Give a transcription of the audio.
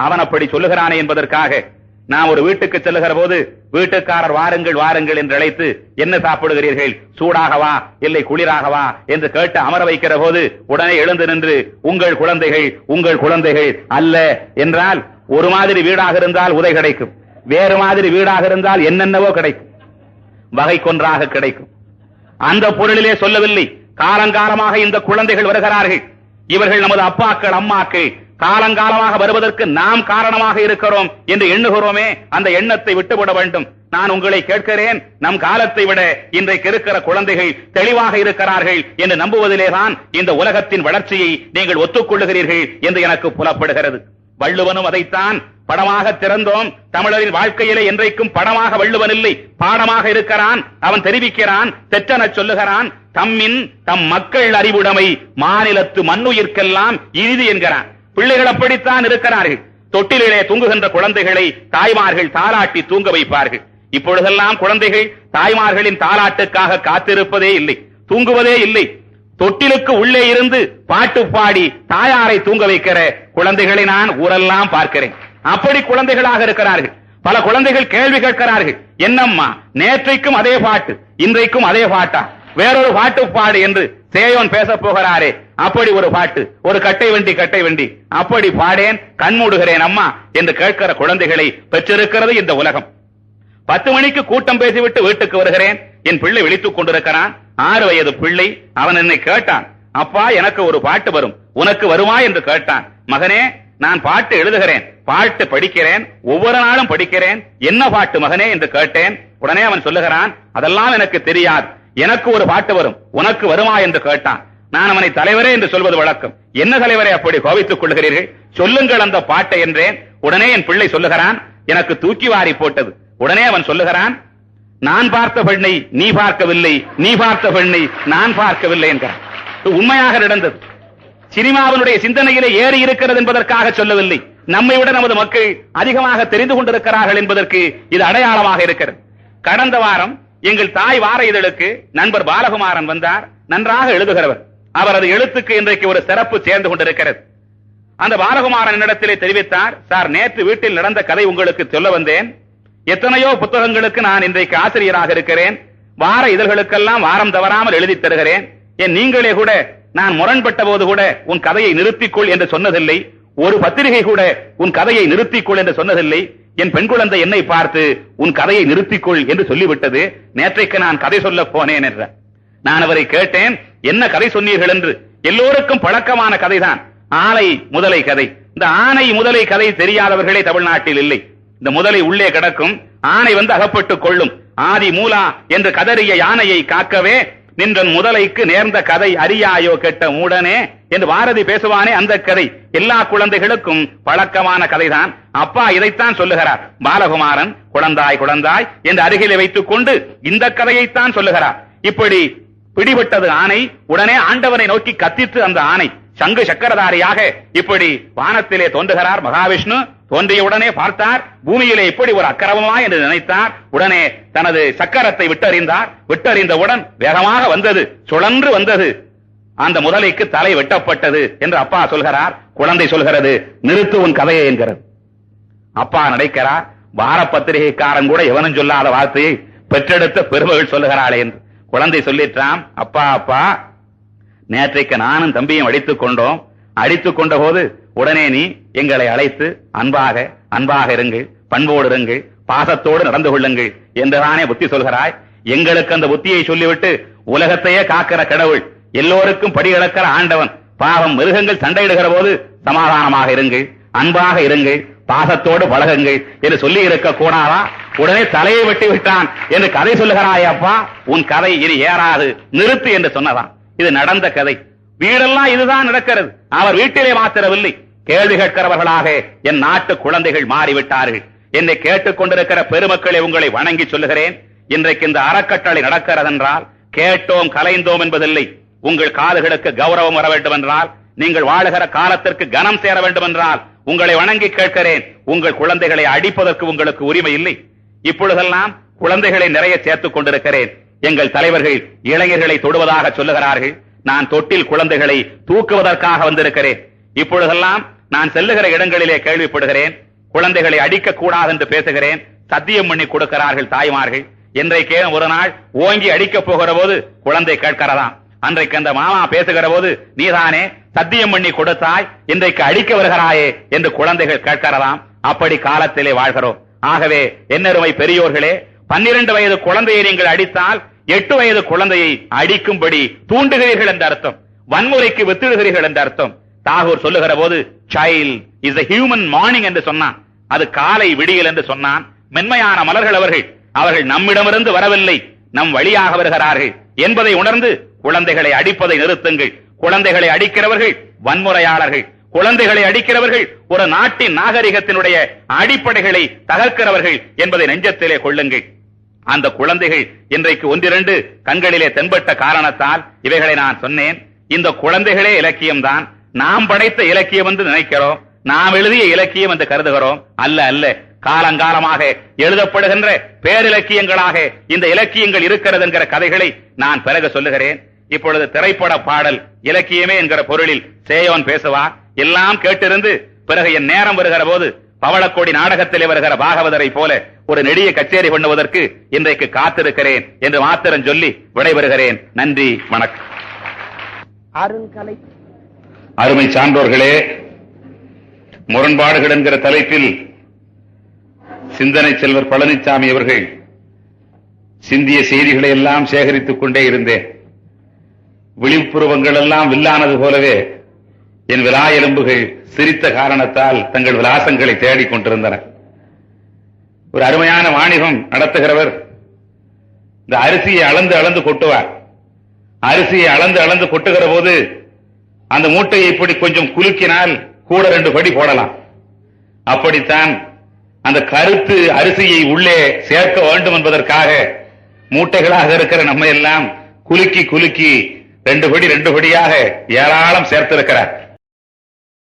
அவன் அப்படி சொல்லுகிறானே என்பதற்காக நாம் ஒரு வீட்டுக்கு செல்லுகிற போது வீட்டுக்காரர் வாருங்கள் வாருங்கள் என்று அழைத்து என்ன சாப்பிடுகிறீர்கள், சூடாகவா இல்லை குளிராகவா என்று கேட்டு அமர வைக்கிற போது உடனே எழுந்து நின்று உங்கள் குழந்தைகள் அல்ல என்றால், ஒரு மாதிரி வீடாக இருந்தால் உதை கிடைக்கும், வேறு மாதிரி வீடாக இருந்தால் என்னென்னவோ கிடைக்கும், வகை கொன்றாக கிடைக்கும். அந்த பொருளிலே சொல்லவில்லை. காலங்காலமாக இந்த குழந்தைகள் வருகிறார்கள், இவர்கள் நமது அப்பாக்கள் அம்மாக்கள், காலங்காலமாக வருவதற்கு நாம் காரணமாக இருக்கிறோம் என்று எண்ணுகிறோமே, அந்த எண்ணத்தை விட்டுவிட வேண்டும். நான் உங்களை கேட்கிறேன், நம் காலத்தை விட இன்றைக்கு இருக்கிற குழந்தைகள் தெளிவாக இருக்கிறார்கள் என்று நம்புவதிலேதான் இந்த உலகத்தின் வளர்ச்சியை நீங்கள் ஒத்துக்கொள்ளுகிறீர்கள் என்று எனக்கு புலப்படுகிறது. வள்ளுவனும் அதைத்தான் படமாக திறந்தோம். தமிழரின் வாழ்க்கையிலே என்றைக்கும் படமாக வள்ளுவன் இல்லை, பாடமாக இருக்கிறான். அவன் தெரிவிக்கிறான், தெற்றன சொல்லுகிறான், தம் மக்கள் அறிவுடைமை மாநிலத்து மண்ணுயிர்க்கெல்லாம் இனிது என்கிறான். பிள்ளைகள் அப்படித்தான் இருக்கிறார்கள். தொட்டிலே தூங்குகின்ற குழந்தைகளை தாய்மார்கள் தாலாட்டி தூங்க வைப்பார்கள். இப்பொழுதெல்லாம் குழந்தைகள் தாய்மார்களின் தாலாட்டுக்காக காத்திருப்பதே இல்லை, தூங்குவதே இல்லை. தொட்டிலுக்கு உள்ளே இருந்து பாட்டு பாடி தாயாரை தூங்க வைக்கிற குழந்தைகளை நான் ஊரெல்லாம் பார்க்கிறேன். அப்படி குழந்தைகளாக இருக்கிறார்கள். பல குழந்தைகள் கேள்வி கேட்கிறார்கள், என்னம்மா நேற்றைக்கும் அதே பாட்டு, இன்றைக்கும் அதே பாட்டா, வேறொரு பாட்டு பாடு என்று சேயோன் பேச போகிறாரே, அப்படி ஒரு பாட்டு, ஒரு கட்டை வண்டி அப்படி பாடேன், கண்மூடுகிறேன் அம்மா என்று கேட்கிற குழந்தைகளை பெற்றிருக்கிறது இந்த உலகம். 10 மணிக்கு கூட்டம் பேசிவிட்டு வீட்டுக்கு வருகிறேன், என் பிள்ளை விழித்துக் கொண்டிருக்கிறான். 6 வயது பிள்ளை. அவன் என்னை கேட்டான், அப்பா எனக்கு ஒரு பாட்டு வரும், உனக்கு வருமா என்று கேட்டான். மகனே, நான் பாட்டு எழுதுகிறேன், பாட்டு படிக்கிறேன், ஒவ்வொரு நாளும் படிக்கிறேன், என்ன பாட்டு மகனே என்று கேட்டேன். உடனே அவன் சொல்லுகிறான், அதெல்லாம் எனக்கு தெரியாது, எனக்கு ஒரு பாட்டு வரும், உனக்கு வருமா என்று கேட்டான். நான் அவனை தலைவரே என்று சொல்வது வழக்கம். என்ன தலைவரே அப்படி கோபித்துக் கொள்கிறீர்கள், சொல்லுங்கள் அந்த பாட்டை என்றேன். உடனே என் பிள்ளை சொல்லுகிறான், எனக்கு தூக்கி வாரி போட்டது. உடனே அவன் சொல்லுகிறான், நான் பார்த்த பெண்ணை நீ பார்க்கவில்லை, நீ பார்த்த பெண்ணை நான் பார்க்கவில்லை என்கிறான். உண்மையாக நடந்தது. சினிமாவினுடைய சிந்தனையிலே ஏறி இருக்கிறது என்பதற்காக சொல்லவில்லை, நம்மை விட நமது மக்கள் அதிகமாக தெரிந்து கொண்டிருக்கிறார்கள் என்பதற்கு இது அடையாளமாக இருக்கிறது. கடந்த வாரம் எங்கள் தாய் வார இதழுக்கு நண்பர் பாலகுமாரன் வந்தார். நன்றாக எழுதுகிறவர். அவரது எழுத்துக்கு இன்றைக்கு ஒரு சிறப்பு சேர்ந்து கொண்டிருக்கிறது. அந்த பாலகுமாரன் என்னிடத்திலே தெரிவித்தார், சார் நேற்று வீட்டில் நடந்த கதை உங்களுக்கு சொல்ல வந்தேன். எத்தனையோ புத்தகங்களுக்கு நான் இன்றைக்கு ஆசிரியராக இருக்கிறேன், வார இதழ்களுக்கெல்லாம் வாரம் தவறாமல் எழுதி தருகிறேன். என் நீங்களே கூட நான் முரண்பட்ட போது கூட உன் கதையை நிறுத்திக்கொள் என்று சொன்னதில்லை, ஒரு பத்திரிகை கூட உன் கதையை நிறுத்திக்கொள் என்று சொன்னதில்லை. என் பெண் குழந்தை என்னை பார்த்து உன் கதையை நிறுத்திக்கொள் என்று சொல்லிவிட்டது. நேற்றைக்கு நான் கதை சொல்ல போனேன் என்ற. நான் அவரை கேட்டேன், என்ன கதை சொன்னீர்கள் என்று. எல்லோருக்கும் பழக்கமான கதைதான், ஆனை முதலை கதை. இந்த ஆனை முதலை கதை தெரியாதவர்களே தமிழ்நாட்டில் இல்லை. இந்த முதலை உள்ளே கிடக்கும், ஆனை வந்து அகப்பட்டுக் கொள்ளும். ஆதி மூலா என்று கதறிய யானையை காக்கவே நின்றன் முதலைக்கு நேர்ந்த கதை அறியாயோ கெட்ட மூடனே என்று பாரதி பேசுவானே, அந்த கதை எல்லா குழந்தைகளுக்கும் பழக்கமான கதைதான். அப்பா இதைத்தான் சொல்லுகிறார். பாலகுமாரன் குழந்தாய் குழந்தாய் என்று அருகிலே வைத்துக் கொண்டு இந்த கதையைத்தான் சொல்லுகிறார். இப்படி பிடிபட்டது ஆனை. உடனே ஆண்டவனை நோக்கி கத்தித்து அந்த ஆனை சங்கு சக்கரதாரியாக இப்படி வானத்திலே தோன்றுகிறார் மகாவிஷ்ணு. தோன்றிய உடனே பார்த்தார், பூமியிலே இப்படி ஒரு அக்கிரமமா என்று நினைத்தார். உடனே தனது சக்கரத்தை விட்டறிந்தார். விட்டறிந்தவுடன் வேகமாக வந்தது, சுழன்று வந்தது. அந்த முதலைக்கு தலை வெட்டப்பட்டது என்று அப்பா சொல்கிறார். குழந்தை சொல்கிறது, நிறுத்து உன் கதையை என்கிறது. அப்பா நினைக்கிறார், வார பத்திரிகைக்காரன் கூட எவனும் சொல்லாத வார்த்தையை பெற்றெடுத்த பெருமகள் சொல்லுகிறாளே என்று. குழந்தை சொல்லிட்டான், அப்பா அப்பா நேற்றைக்கு நானும் தம்பியும் அடித்துக் கொண்டோம். அடித்துக் கொண்ட போது உடனே நீ எங்களை அழைத்து அன்பாக இருங்கள், பண்போடு இருங்கள், பாசத்தோடு நடந்து கொள்ளுங்கள் என்றுதானே புத்தி சொல்கிறாய். எங்களுக்கு அந்த புத்தியை சொல்லிவிட்டு உலகத்தையே காக்கிற கடவுள், எல்லோருக்கும் படி இழக்கிற ஆண்டவன், பாவம் மிருகங்கள் சண்டையிடுகிற போது சமாதானமாக இருங்கள், அன்பாக இருங்கள், பாசத்தோடு பழகுங்கள் என்று சொல்லி இருக்க கூடாதா? உடனே தலையை வெட்டி விட்டான் என்று கதை சொல்லுகிறாய் அப்பா, உன் கதை இனி ஏறாது, நிறுத்து என்று சொன்னதான். இது நடந்த கதை. வீடெல்லாம் இதுதான் நடக்கிறது. அவர் வீட்டிலே மாத்திரவில்லை, கேள்வி கேட்கிறவர்களாக என் நாட்டு குழந்தைகள் மாறிவிட்டார்கள். என்னை கேட்டுக் கொண்டிருக்கிற பெருமக்களை உங்களை வணங்கி சொல்லுகிறேன். இன்றைக்கு இந்த அறக்கட்டளை நடக்கிறதென்றால் கேட்டோம் கலைந்தோம் என்பதில்லை. உங்கள் காதுகளுக்கு கௌரவம் வர வேண்டும் என்றால், நீங்கள் வாழுகிற காலத்திற்கு கனம் சேர வேண்டும் என்றால் உங்களை வணங்கி கேட்கிறேன். உங்கள் குழந்தைகளை அடிப்பதற்கு உங்களுக்கு உரிமை இல்லை. இப்பொழுதெல்லாம் குழந்தைகளை நிறைய சேர்த்துக் கொண்டிருக்கிறேன். எங்கள் தலைவர்கள் இளைஞர்களை தொடுவதாக சொல்லுகிறார்கள். நான் தொட்டில் குழந்தைகளை தூக்குவதற்காக வந்திருக்கிறேன். இப்பொழுதெல்லாம் நான் செல்லுகிற இடங்களிலே கேள்விப்படுகிறேன். குழந்தைகளை அடிக்க கூடாது என்று பேசுகிறேன். சத்தியம் பண்ணி கொடுக்கிறார்கள் தாய்மார்கள். இன்றைக்கே ஒரு நாள் ஓங்கி அடிக்க போகிற போது குழந்தை கேட்கிறதாம். அன்றைக்கு அந்த மாமா பேசுகிற போது நீதானே சத்தியம் பண்ணி கொடுத்தாய், இன்றைக்கு அடிக்க வருகிறாயே என்று குழந்தைகள் கேட்கிறதாம். அப்படி காலத்திலே வாழ்கிறோம். ஆகவே என்னருமை பெரியோர்களே, 12 வயது குழந்தையை நீங்கள் அடித்தால் 8 வயது குழந்தையை அடிக்கும்படி தூண்டுகிறீர்கள் என்ற அர்த்தம். வன்முறைக்கு வித்திடுகிறீர்கள் என்ற அர்த்தம். தாகூர் சொல்லுகிற போது child is a human morning என்று சொன்னான். அது காலை விடியல் என்று சொன்னான். மென்மையான மலர்கள் அவர்கள் நம்மிடமிருந்து வரவில்லை, நம் வழியாக வருகிறார்கள் என்பதை உணர்ந்து குழந்தைகளை அடிப்பதை நிறுத்துங்கள். குழந்தைகளை அடிக்கிறவர்கள் வன்முறையாளர்கள். குழந்தைகளை அடிக்கிறவர்கள் ஒரு நாட்டின் நாகரிகத்தினுடைய அடிப்படைகளை தகர்க்கிறவர்கள் என்பதை நெஞ்சத்திலே கொள்ளுங்கள். அந்த குழந்தைகள் இன்றைக்கு ஒன்றிரண்டு கண்களிலே தென்பட்ட காரணத்தால் இவைகளை நான் சொன்னேன். இந்த குழந்தைகளே இலக்கியம்தான். நாம் படைத்த இலக்கியம் என்று நினைக்கிறோம், நாம் எழுதிய இலக்கியம் என்று கருதுகிறோம். அல்ல, காலங்காலமாக எழுதப்படுகின்ற பேரிலக்கியங்களாக இந்த இலக்கியங்கள் இருக்கிறது என்கிற கதைகளை நான் பிறகு சொல்லுகிறேன். இப்பொழுது திரைப்பட பாடல் இலக்கியமே என்கிற பொருளில் சேயோன் பேசுவார். எல்லாம் கேட்டிருந்து பிறகு என் நேரம் வருகிற போது பவளக்கோடி நாடகத்திலே வருகிற பாகவதரை போல ஒரு நெடிய கச்சேரி பண்ணுவதற்கு இன்றைக்கு காத்திருக்கிறேன் என்று மாத்திரம் சொல்லி விடைபெறுகிறேன். நன்றி, வணக்கம். அருமை சான்றோர்களே, முரண்பாடுகள் என்கிற தலைப்பில் சிந்தனை செல்வர் பழனிசாமி அவர்கள் சிந்திய செய்திகளை எல்லாம் சேகரித்துக் கொண்டே இருந்தேன். விழிப்புருவங்கள் எல்லாம் வில்லானது போலவே என் விலா எலும்புகள் சிரித்த காரணத்தால் தங்கள் விலாசங்களை தேடிக் கொண்டிருந்தன. ஒரு அருமையான வாணிபம் நடத்துகிறவர் இந்த அரிசியை அளந்து கொட்டுவார். அரிசியை அளந்து கொட்டுகிற போது அந்த மூட்டையை இப்படி கொஞ்சம் குலுக்கினால் கூட 2 படி போடலாம். அப்படித்தான் அந்த கருத்து அரிசியை உள்ளே சேர்க்க வேண்டும் என்பதற்காக மூட்டைகளாக இருக்கிற நம்ம எல்லாம் குலுக்கி 2 படியாக ஏராளம் சேர்த்திருக்கிறார்.